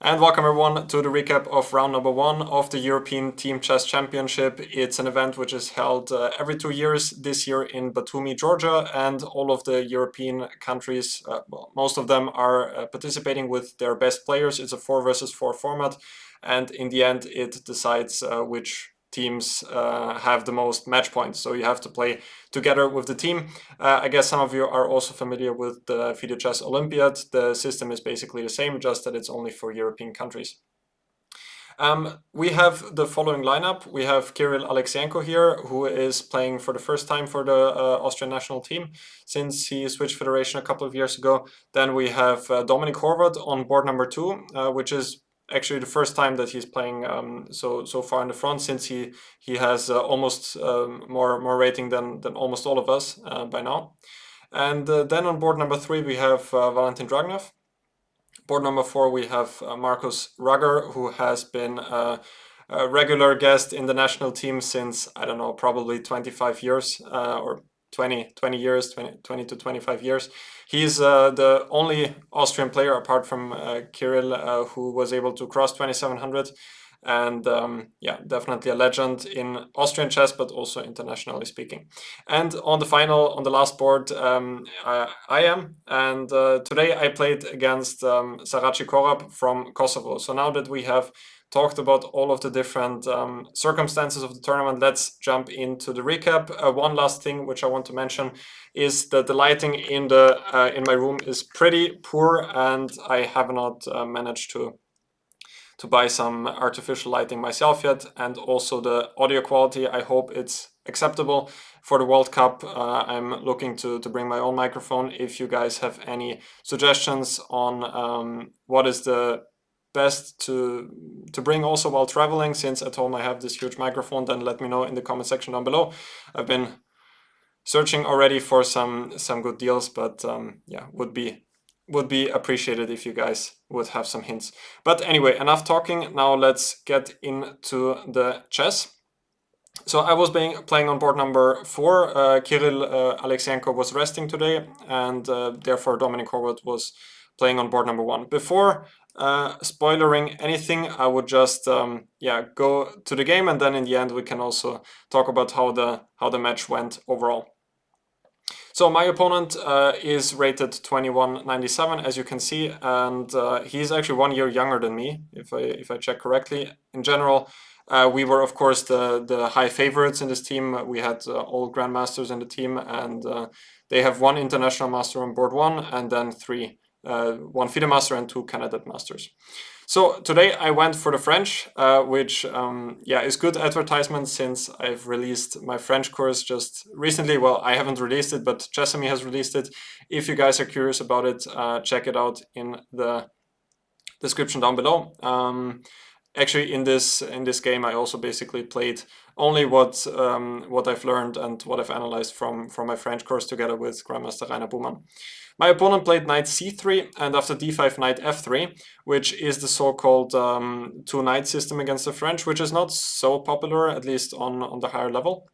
And welcome everyone to the recap of round number 1 of the European Team Chess Championship. It's an event which is held every 2 years, this year in Batumi, Georgia, and all of the European countries, well, most of them are participating with their best players. It's a 4 versus 4 format, and in the end it decides which teams have the most match points. So you have to play together with the team. I guess some of you are also familiar with the FIDE Chess Olympiad. The system is basically the same, just that it's only for European countries. We have the following lineup. We have Kirill Alexienko here, who is playing for the first time for the Austrian national team since he switched federation a couple of years ago. Then we have Dominic Horvath on board number 2, which is actually the first time that he's playing so far in the front, since he has almost more rating than almost all of us by now. And then on board number 3 we have Valentin Dragnov. Board number 4 we have Markus Rugger, who has been a regular guest in the national team since, I don't know, probably 25 years or 20 years, 20 to 25 years. He's the only Austrian player apart from Kirill who was able to cross 2700, and yeah, definitely a legend in Austrian chess, but also internationally speaking. And on the last board, I am, and today I played against Saraci Korab from Kosovo. So now that we have talked about all of the different circumstances of the tournament, let's jump into the recap. One last thing which I want to mention is that the lighting in my room is pretty poor, and I have not managed to buy some artificial lighting myself yet. And also the audio quality, I hope it's acceptable for the World Cup. I'm looking to bring my own microphone. If you guys have any suggestions on what is the best to bring also while traveling, since at home I have this huge microphone, then let me know in the comment section down below. I've been searching already for some good deals, but yeah, would be appreciated if you guys would have some hints. But anyway, enough talking. Now let's get into the chess. So I was playing on board number 4. Kirill Alexienko was resting today, and therefore Dominic Horvath was playing on board number 1. Before spoilering anything, I would just yeah, go to the game, and then in the end we can also talk about how the match went overall. So my opponent is rated 2197, as you can see, and he's actually 1 year younger than me, if I check correctly. In general, we were, of course, the high favorites in this team. We had all grandmasters in the team, and they have 1 international master on board 1, and then 3, 1 FIDE master and 2 candidate masters. So today I went for the French, which yeah, is good advertisement, since I've released my French course just recently. Well, I haven't released it, but Chessamy has released it. If you guys are curious about it, check it out in the description down below. Actually, in this game, I also basically played only what I've learned and what I've analyzed from my French course together with Grandmaster GM Buhmann. My opponent played knight c3, and after d5, knight f3, which is the so-called 2-knight system against the French, which is not so popular, at least on the higher level.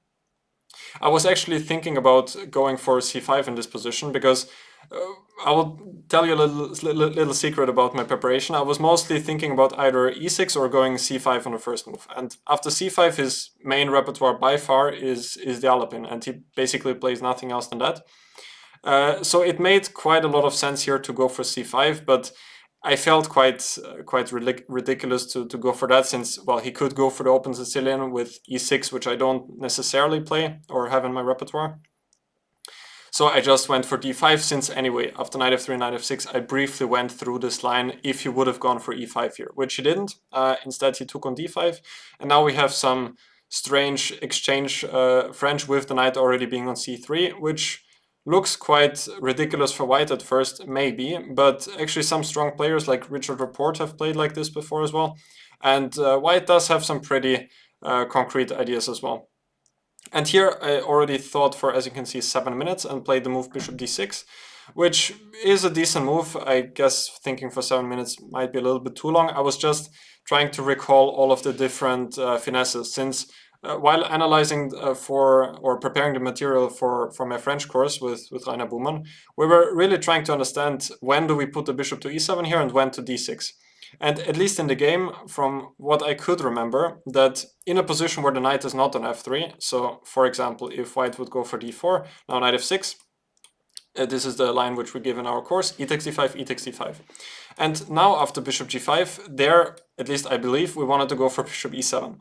I was actually thinking about going for c5 in this position, because I will tell you a little secret about my preparation. I was mostly thinking about either e6 or going c5 on the first move. And after c5, his main repertoire by far is the Alapin, and he basically plays nothing else than that. So it made quite a lot of sense here to go for c5, but I felt quite ridiculous to go for that, since, well, he could go for the open Sicilian with e6, which I don't necessarily play or have in my repertoire. So I just went for d5, since anyway, after knight f3 and knight f6, I briefly went through this line if he would have gone for e5 here, which he didn't. Instead, he took on d5, and now we have some strange exchange French with the knight already being on c3, which looks quite ridiculous for white at first, maybe, but actually some strong players like Richard Rapport have played like this before as well. And white does have some pretty concrete ideas as well. And here I already thought for, as you can see, 7 minutes and played the move bishop d6, which is a decent move. I guess thinking for 7 minutes might be a little bit too long. I was just trying to recall all of the different finesses, since while analyzing or preparing the material for my French course with GM Buhmann, we were really trying to understand when do we put the bishop to e7 here and when to d6. And at least in the game, from what I could remember, that in a position where the knight is not on f3, so for example, if white would go for d4, now knight f6, this is the line which we give in our course, e takes d5, e takes d5. And now after bishop g5, there, at least I believe, we wanted to go for bishop e7.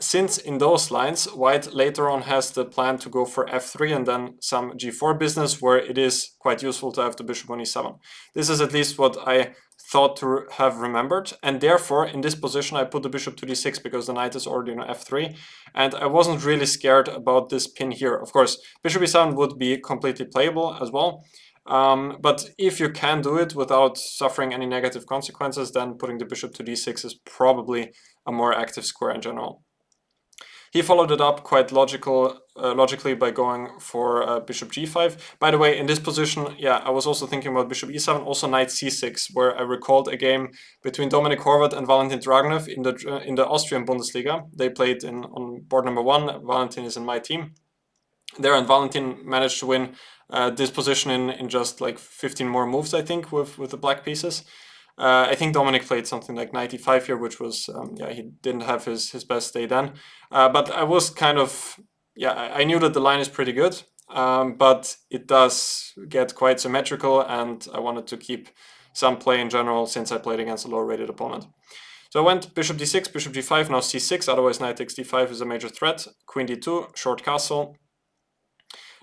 Since in those lines, white later on has the plan to go for f3 and then some g4 business where it is quite useful to have the bishop on e7. This is at least what I thought to have remembered, and therefore in this position I put the bishop to d6 because the knight is already on f3, and I wasn't really scared about this pin here. Of course, bishop e7 would be completely playable as well, but if you can do it without suffering any negative consequences, then putting the bishop to d6 is probably a more active square in general. He followed it up quite logically by going for bishop g5. By the way, in this position, yeah, I was also thinking about bishop e7, also knight c6, where I recalled a game between Dominik Horvath and Valentin Dragonev in the Austrian Bundesliga. They played on board number 1. Valentin is in my team there, and Valentin managed to win this position in just like 15 more moves, I think, with the black pieces. I think Dominic played something like 95 here, which was, yeah, he didn't have his best day then. But I was kind of, yeah, I knew that the line is pretty good, but it does get quite symmetrical, and I wanted to keep some play in general since I played against a lower rated opponent. So I went bishop d6, bishop g5, now c6, otherwise knight takes d5 is a major threat, queen d2, short castle.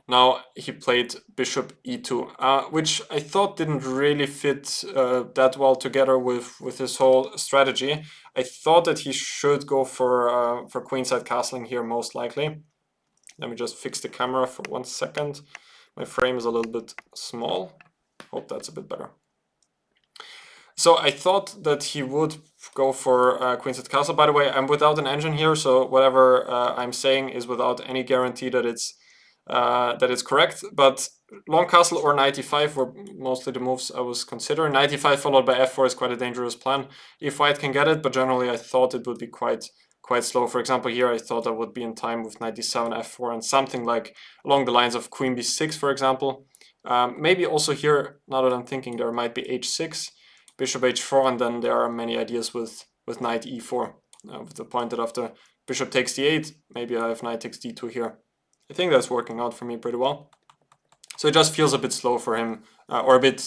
Now he played bishop e2, which I thought didn't really fit that well together with his whole strategy. I thought that he should go for queenside castling here, most likely. Let me just fix the camera for 1 second. My frame is a little bit small. Hope that's a bit better. So I thought that he would go for queenside castle. By the way, I'm without an engine here, so whatever I'm saying is without any guarantee that it's correct, but long castle or knight e5 were mostly the moves I was considering. Knight e5 followed by f4 is quite a dangerous plan if white can get it, but generally I thought it would be quite slow. For example, here I thought I would be in time with knight d7, f4, and something like along the lines of queen b6, for example. Maybe also here, now that I'm thinking, there might be h6, bishop h4, and then there are many ideas with knight e4, with the point that after bishop takes d8, maybe I have knight takes d2 here. I think that's working out for me pretty well. So it just feels a bit slow for him, or a bit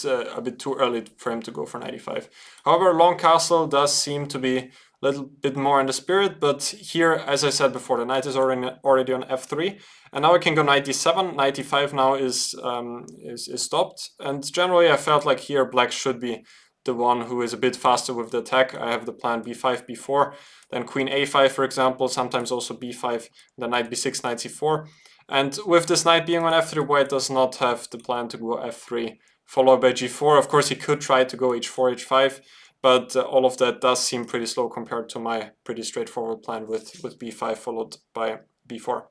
too early for him to go for 95. However, long castle does seem to be a little bit more in the spirit, but here, as I said before, the knight is already on f3, and now I can go knight d7. Knight d5 now is stopped, and generally I felt like here black should be the one who is a bit faster with the attack. I have the plan b5, b4, then queen a5, for example, sometimes also b5, then knight b6, knight c4. And with this knight being on f3, white does not have the plan to go f3, followed by g4. Of course, he could try to go h4, h5, but all of that does seem pretty slow compared to my pretty straightforward plan with b5 followed by b4.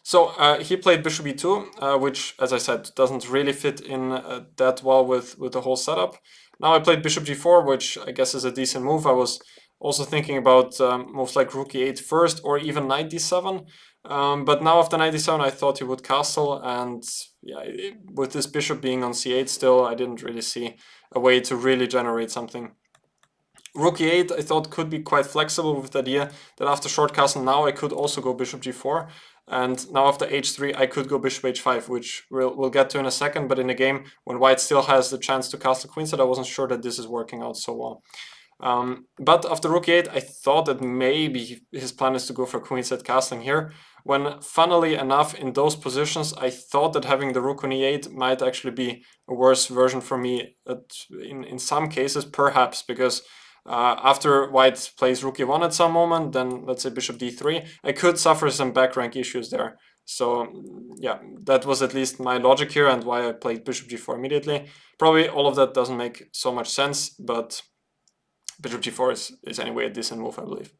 So he played bishop e2, which, as I said, doesn't really fit in that well with the whole setup. Now I played bishop g4, which I guess is a decent move. I was also thinking about moves like rook e8 first, or even knight d7. But now after knight d7, I thought he would castle, and yeah, with this bishop being on c8 still, I didn't really see a way to really generate something. Rook e8 I thought could be quite flexible with the idea that after short castle now I could also go bishop g4, and now after h3 I could go bishop h5, which we'll get to in a second, but in a game when white still has the chance to castle queenside, I wasn't sure that this is working out so well. But after rook e8 I thought that maybe his plan is to go for queenside castling here, when funnily enough in those positions I thought that having the rook on e8 might actually be a worse version for me in some cases, perhaps because after white plays rook e1 at some moment, then let's say bishop d3, I could suffer some back rank issues there. So yeah, that was at least my logic here and why I played bishop g4 immediately. Probably all of that doesn't make so much sense, but bishop g4 is anyway a decent move, I believe.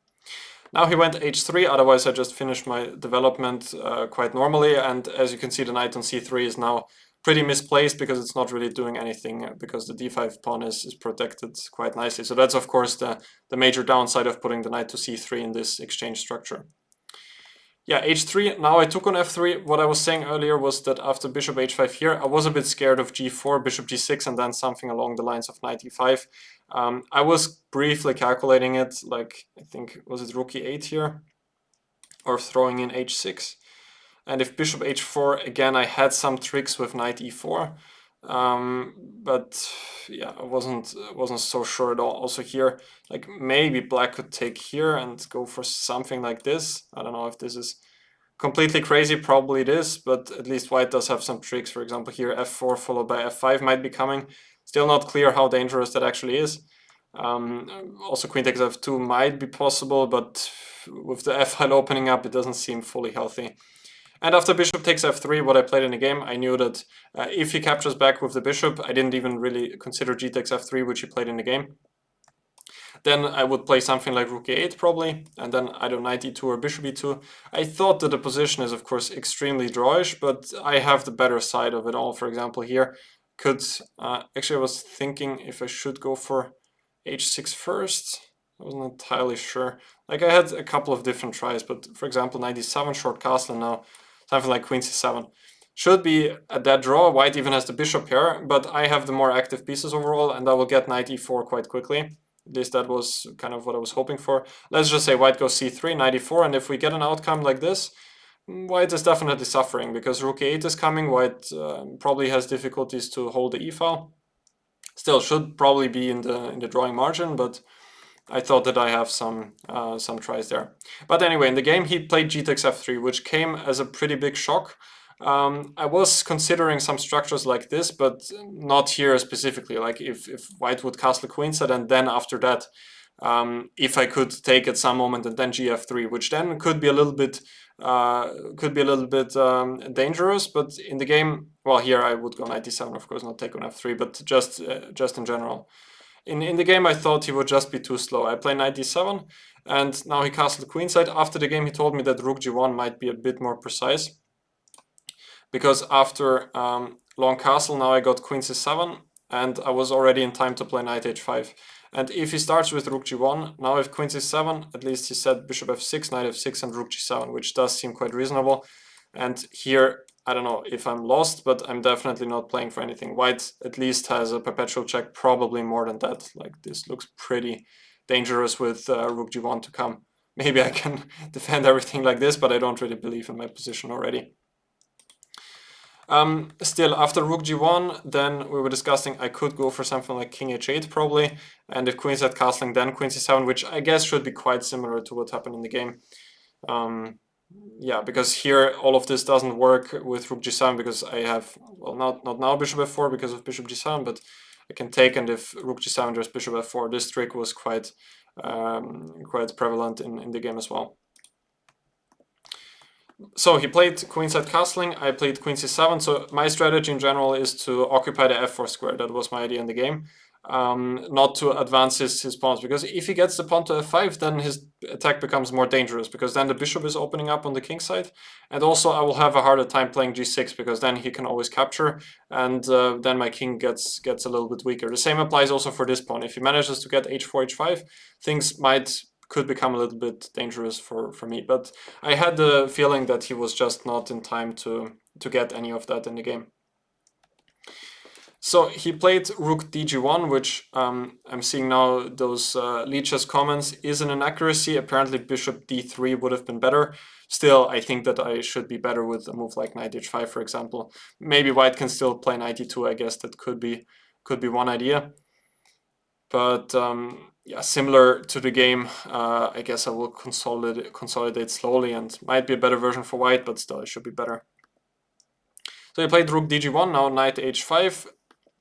Now he went h3, otherwise I just finished my development quite normally, and as you can see the knight on c3 is now pretty misplaced because it's not really doing anything, because the d5 pawn is protected quite nicely. So that's of course the major downside of putting the knight to c3 in this exchange structure. Yeah, h3. Now I took on f3. What I was saying earlier was that after bishop h5 here, I was a bit scared of g4, bishop g6, and then something along the lines of knight e5. I was briefly calculating it, like, I think, was it rook e8 here? Or throwing in h6. And if bishop h4, again, I had some tricks with knight e4. But yeah, I wasn't so sure at all. Also here, like, maybe black could take here and go for something like this. I don't know if this is completely crazy, probably it is, but at least white does have some tricks. For example, here f4 followed by f5 might be coming. Still not clear how dangerous that actually is. Also queen takes f2 might be possible, but with the f-file opening up, it doesn't seem fully healthy. And after bishop takes f3, what I played in the game, I knew that if he captures back with the bishop, I didn't even really consider g takes f3, which he played in the game. Then I would play something like rook e8 probably, and then either knight e2 or bishop e2. I thought that the position is of course extremely drawish, but I have the better side of it all. For example, here could actually I was thinking if I should go for h6 first. I wasn't entirely sure. Like I had a couple of different tries, but for example, knight e7 short castle, and now something like queen c7. Should be a dead draw. White even has the bishop here, but I have the more active pieces overall, and I will get knight e4 quite quickly. At least that was kind of what I was hoping for. Let's just say white goes c3, knight e4, and if we get an outcome like this, white is definitely suffering because rook e8 is coming. White probably has difficulties to hold the e-file. Still should probably be in the drawing margin, but I thought that I have some tries there. But anyway, in the game he played g takes f3, which came as a pretty big shock. I was considering some structures like this, but not here specifically. Like if white would castle queenside, and then after that, if I could take at some moment and then gf3, which then could be a little bit dangerous. But in the game, well, here I would go knight d7, of course, not take on f3, but just in general. In the game, I thought he would just be too slow. I play knight d7, and now he castled queenside. After the game, he told me that rook g1 might be a bit more precise, because after long castle, now I got queen c7, and I was already in time to play knight h5. And if he starts with rook g1, now if queen c7, at least he said bishop f6, knight f6, and rook g7, which does seem quite reasonable. And here, I don't know if I'm lost, but I'm definitely not playing for anything. White at least has a perpetual check, probably more than that. Like, this looks pretty dangerous with rook g1 to come. Maybe I can defend everything like this, but I don't really believe in my position already. Still, after rook g1, then we were discussing I could go for something like king h8 probably, and if queenside castling, then queen c7, which I guess should be quite similar to what happened in the game. Yeah, because here all of this doesn't work with rook g7 because I have, well, not now bishop f4 because of bishop g7, but I can take, and if rook g7 there's bishop f4. This trick was quite prevalent in the game as well. So he played queenside castling, I played queen c7, so my strategy in general is to occupy the f4 square. That was my idea in the game. Not to advance his pawns, because if he gets the pawn to f5, then his attack becomes more dangerous, because then the bishop is opening up on the king side, and also I will have a harder time playing g6, because then he can always capture, and then my king gets a little bit weaker. The same applies also for this pawn. If he manages to get h4, h5, things could become a little bit dangerous for me. But I had the feeling that he was just not in time to get any of that in the game. So he played rook dg1, which I'm seeing now those Leech's comments is an inaccuracy. Apparently bishop d3 would have been better. Still, I think that I should be better with a move like knight h5, for example. Maybe white can still play knight e2. I guess that could be one idea. But yeah, similar to the game, I guess I will consolidate slowly, and might be a better version for white, but still it should be better. So he played rook dg1, now knight h5,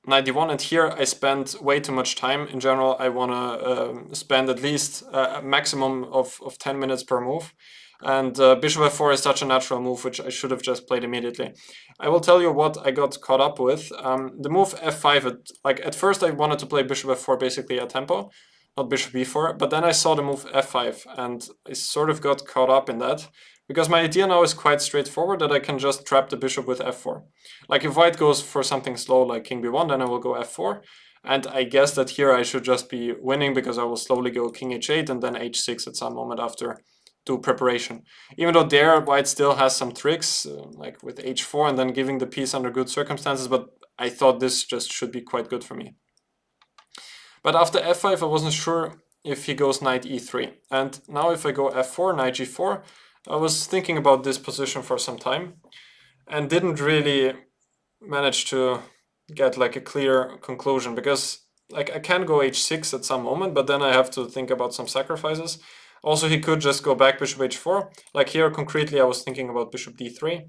knight d1, and here I spent way too much time. In general, I want to spend at least a maximum of 10 minutes per move. And bishop f4 is such a natural move, which I should have just played immediately. I will tell you what I got caught up with. The move f5, at first I wanted to play bishop f4 basically at tempo, not bishop b4, but then I saw the move f5, and I sort of got caught up in that, because my idea now is quite straightforward, that I can just trap the bishop with f4. Like if white goes for something slow like king b1, then I will go f4, and I guess that here I should just be winning, because I will slowly go king h8 and then h6 at some moment after do preparation. Even though there white still has some tricks, like with h4 and then giving the piece under good circumstances, but I thought this just should be quite good for me. But after f5, I wasn't sure if he goes knight e3. And now if I go f4, knight g4, I was thinking about this position for some time and didn't really manage to get like a clear conclusion, because like I can go h6 at some moment, but then I have to think about some sacrifices. Also, he could just go back bishop h4. Like here, concretely, I was thinking about bishop d3.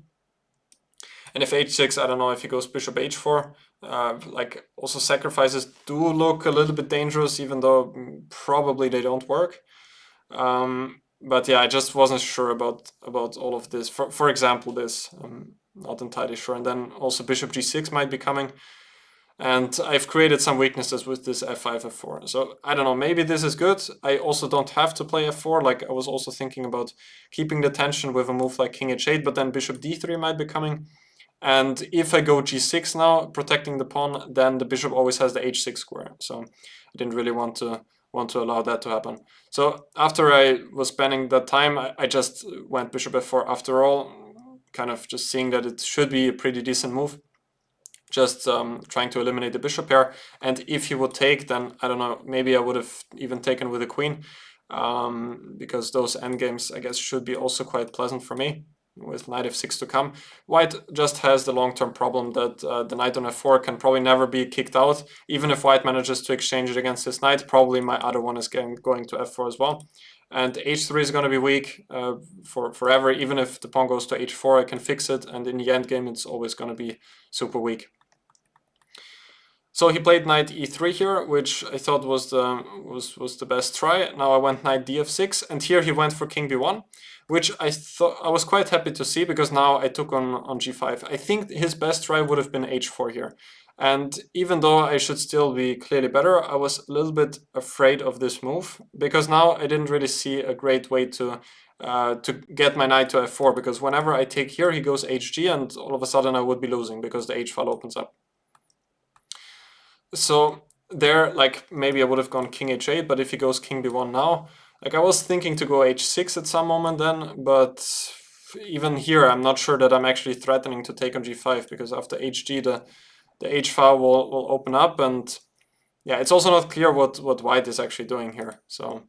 And if h6, I don't know if he goes bishop h4. Like also sacrifices do look a little bit dangerous, even though probably they don't work. But yeah, I just wasn't sure about all of this. For example, this, not entirely sure. And then also bishop g6 might be coming. And I've created some weaknesses with this f5, f4. So I don't know, maybe this is good. I also don't have to play f4. Like I was also thinking about keeping the tension with a move like king h8, but then bishop d3 might be coming. And if I go g6 now, protecting the pawn, then the bishop always has the h6 square. So I didn't really want to allow that to happen. So after I was spending that time, I just went bishop f4 after all, kind of just seeing that it should be a pretty decent move. Just trying to eliminate the bishop pair. And if he would take, then I don't know, maybe I would have even taken with the queen, because those endgames, I guess, should be also quite pleasant for me, with knight f6 to come. White just has the long-term problem that the knight on f4 can probably never be kicked out. Even if white manages to exchange it against his knight, probably my other one is going to f4 as well. And h3 is going to be weak for forever. Even if the pawn goes to h4, I can fix it, and in the endgame it's always going to be super weak. So he played knight e3 here, which I thought was the best try. Now I went knight df6, and here he went for king b1, which I thought I was quite happy to see, because now I took on g5. I think his best try would have been h4 here. And even though I should still be clearly better, I was a little bit afraid of this move, because now I didn't really see a great way to get my knight to f4, because whenever I take here, he goes hg, and all of a sudden I would be losing because the h file opens up. So there, like, maybe I would have gone king h8, but if he goes king b1 now, like, I was thinking to go h6 at some moment then, but even here I'm not sure that I'm actually threatening to take on g5, because after hg the h file will open up, and yeah, it's also not clear what white is actually doing here. So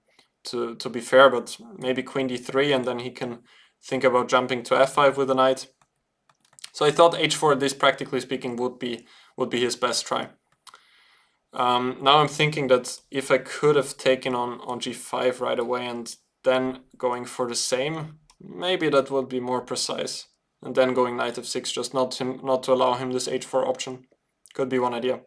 to be fair, but maybe queen d3, and then he can think about jumping to f5 with the knight. So I thought h4, this practically speaking would be his best try. Now I'm thinking that if I could have taken on g5 right away and then going for the same, maybe that would be more precise. And then going knight f6, just not to allow him this h4 option. Could be one idea.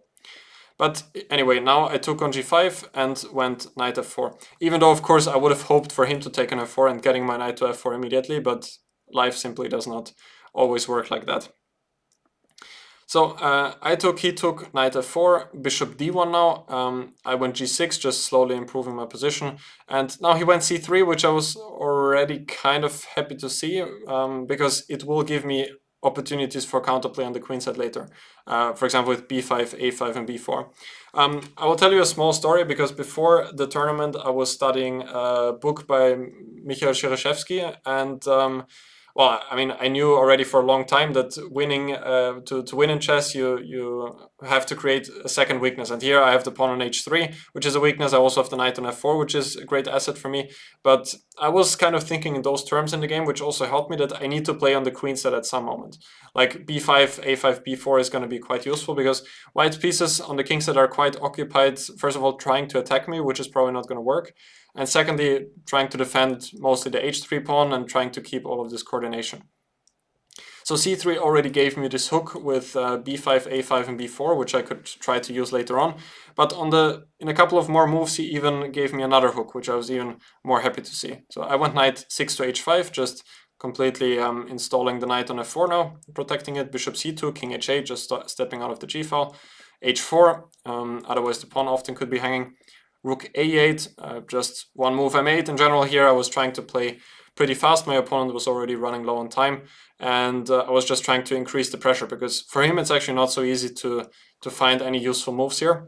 But anyway, now I took on g5 and went knight f4. Even though, of course, I would have hoped for him to take on f4 and getting my knight to f4 immediately, but life simply does not always work like that. So he took knight f4, bishop d1 now. I went g6, just slowly improving my position. And now he went c3, which I was already kind of happy to see, because it will give me opportunities for counterplay on the queen side later. For example, with b5, a5, and b4. I will tell you a small story, because before the tournament I was studying a book by Mikhail Shereshevsky, and well, I mean, I knew already for a long time that winning to win in chess, you have to create a second weakness. And here I have the pawn on h3, which is a weakness. I also have the knight on f4, which is a great asset for me. But I was kind of thinking in those terms in the game, which also helped me, that I need to play on the queen side at some moment. Like b5, a5, b4 is going to be quite useful, because white pieces on the king side are quite occupied, first of all, trying to attack me, which is probably not going to work. And secondly, trying to defend mostly the h3 pawn and trying to keep all of this coordination. So c3 already gave me this hook with b5, a5, and b4, which I could try to use later on. But in a couple of more moves, he even gave me another hook, which I was even more happy to see. So I went knight 6 to h5, just completely installing the knight on f4 now, protecting it. Bishop c2, king h8, just stepping out of the g file. h4, otherwise the pawn often could be hanging. Rook a8, just one move I made. In general here I was trying to play pretty fast. My opponent was already running low on time, and I was just trying to increase the pressure, because for him it's actually not so easy to find any useful moves here.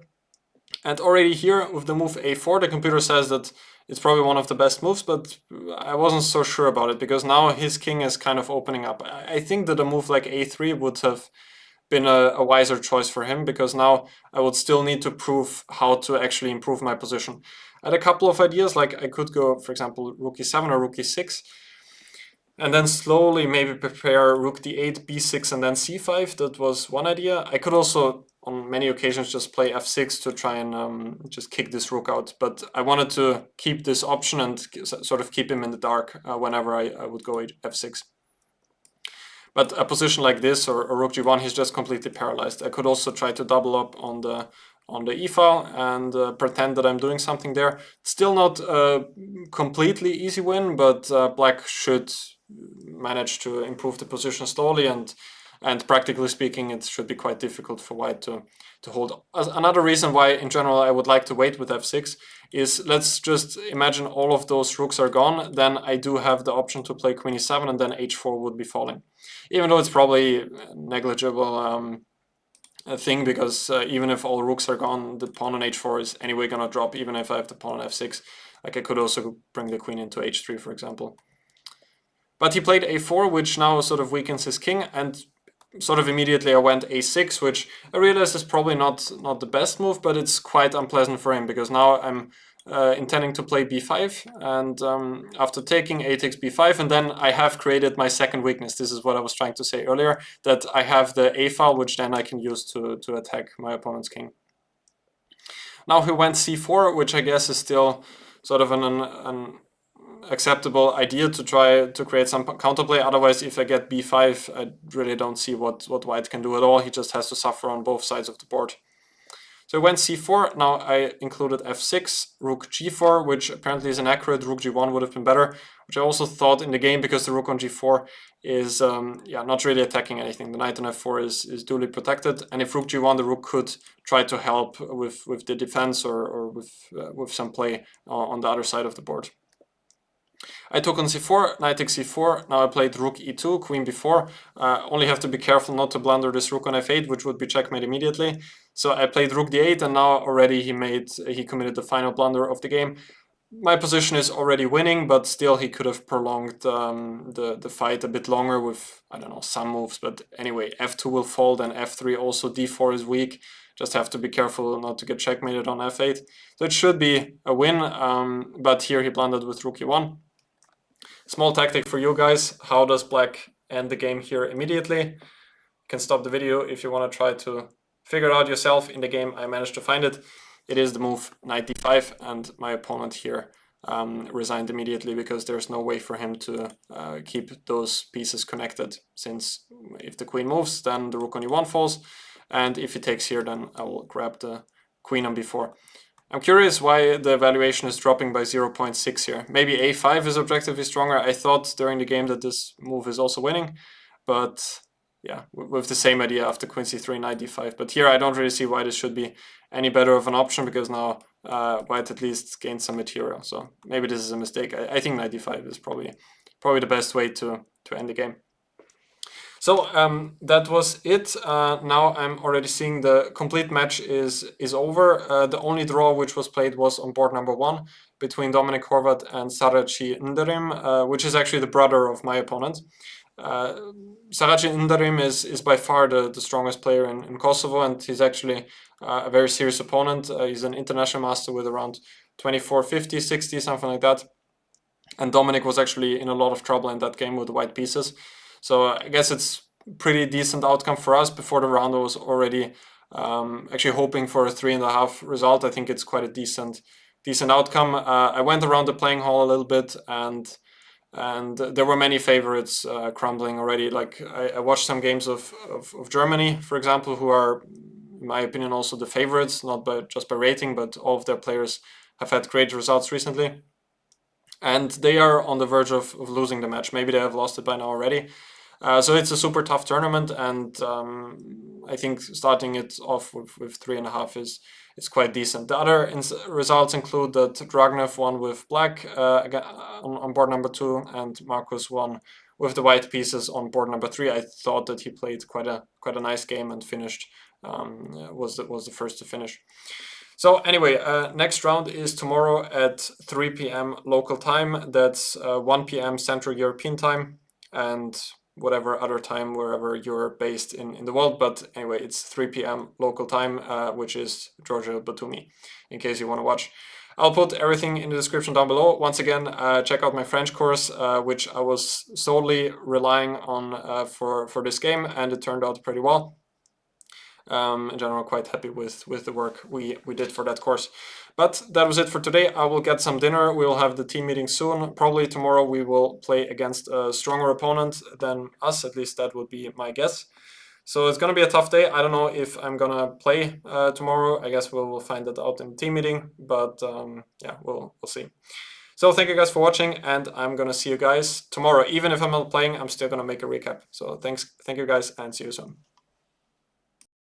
And already here with the move a4, the computer says that it's probably one of the best moves, but I wasn't so sure about it because now his king is kind of opening up. I think that a move like a3 would have been a wiser choice for him, because now I would still need to prove how to actually improve my position. I had a couple of ideas, like I could go, for example, rook e7 or rook e6, and then slowly maybe prepare rook d8, b6, and then c5. That was one idea. I could also, on many occasions, just play f6 to try and just kick this rook out. But I wanted to keep this option and sort of keep him in the dark whenever I would go f6. But a position like this, or rook g1, he's just completely paralyzed. I could also try to double up on the e-file and pretend that I'm doing something there. Still not a completely easy win, but black should manage to improve the position slowly, and practically speaking, it should be quite difficult for white to hold. Another reason why, in general, I would like to wait with f6 is, let's just imagine all of those rooks are gone, then I do have the option to play queen e7, and then h4 would be falling. Even though it's probably a negligible thing, because even if all rooks are gone, the pawn on h4 is anyway gonna drop, even if I have the pawn on f6. Like I could also bring the queen into h3, for example. But he played a4, which now sort of weakens his king, and sort of immediately I went a6, which I realize is probably not the best move, but it's quite unpleasant for him, because now I'm intending to play b5, and after taking a takes b5, and then I have created my second weakness. This is what I was trying to say earlier, that I have the a file, which then I can use to attack my opponent's king. Now he went c4, which I guess is still sort of an acceptable idea to try to create some counterplay. Otherwise, if I get b5, I really don't see what white can do at all. He just has to suffer on both sides of the board. So I went c4, now I included f6, rook g4, which apparently is inaccurate. Rook g1 would have been better, which I also thought in the game, because the rook on g4 is not really attacking anything. The knight on f4 is duly protected, and if rook g1, the rook could try to help with the defense or with some play on the other side of the board. I took on c4, knight takes c4, now I played rook e2, queen b4. Only have to be careful not to blunder this rook on f8, which would be checkmate immediately. So I played rook d8, and now already he committed the final blunder of the game. My position is already winning, but still he could have prolonged the fight a bit longer with, I don't know, some moves. But anyway, f2 will fall, then f3, also d4 is weak. Just have to be careful not to get checkmated on f8. So it should be a win, but here he blundered with rook e1. Small tactic for you guys: how does black end the game here immediately? You can stop the video if you want to try to figure it out yourself. In the game I managed to find it. It is the move knight d5, and my opponent here resigned immediately, because there's no way for him to keep those pieces connected, since if the queen moves, then the rook on e1 falls, and if he takes here, then I will grab the queen on b4. I'm curious why the valuation is dropping by 0.6 here. Maybe a5 is objectively stronger. I thought during the game that this move is also winning, but yeah, with the same idea after queen c3, knight d5. But here I don't really see why this should be any better of an option, because now white at least gained some material. So maybe this is a mistake. I think knight d5 is probably the best way to end the game. So that was it. Now I'm already seeing the complete match is over. The only draw which was played was on board number 1 between Dominic Horvat and Saraci Nderim, which is actually the brother of my opponent. Saraci Nderim is by far the strongest player in Kosovo, and he's actually a very serious opponent. He's an international master with around 24, 50, 60, something like that. And Dominic was actually in a lot of trouble in that game with the white pieces. So I guess it's pretty decent outcome for us. Before the round I was already actually hoping for a 3.5 result. I think it's quite a decent outcome. I went around the playing hall a little bit, and there were many favorites crumbling already. Like I watched some games of Germany, for example, who are, in my opinion, also the favorites, not just by rating, but all of their players have had great results recently. And they are on the verge of losing the match. Maybe they have lost it by now already. So it's a super tough tournament, and I think starting it off with 3.5 is quite decent. The other results include that Dragnev won with black on board number 2, and Marcus won with the white pieces on board number 3. I thought that he played quite a nice game and finished was the first to finish. So anyway, next round is tomorrow at 3 p.m. local time. That's 1 p.m. Central European time, and whatever other time wherever you're based in the world. But anyway, it's 3 p.m. local time, which is Georgia Batumi, in case you want to watch. I'll put everything in the description down below. Once again, check out my French course, which I was solely relying on for this game, and it turned out pretty well. In general, quite happy with the work we did for that course. But that was it for today. I will get some dinner. We will have the team meeting soon. Probably tomorrow we will play against a stronger opponent than us. At least that would be my guess. So it's gonna be a tough day. I don't know if I'm gonna play tomorrow. I guess we'll find that out in the team meeting. But yeah, we'll see. So thank you guys for watching, and I'm gonna see you guys tomorrow. Even if I'm not playing, I'm still gonna make a recap. So thank you guys, and see you soon.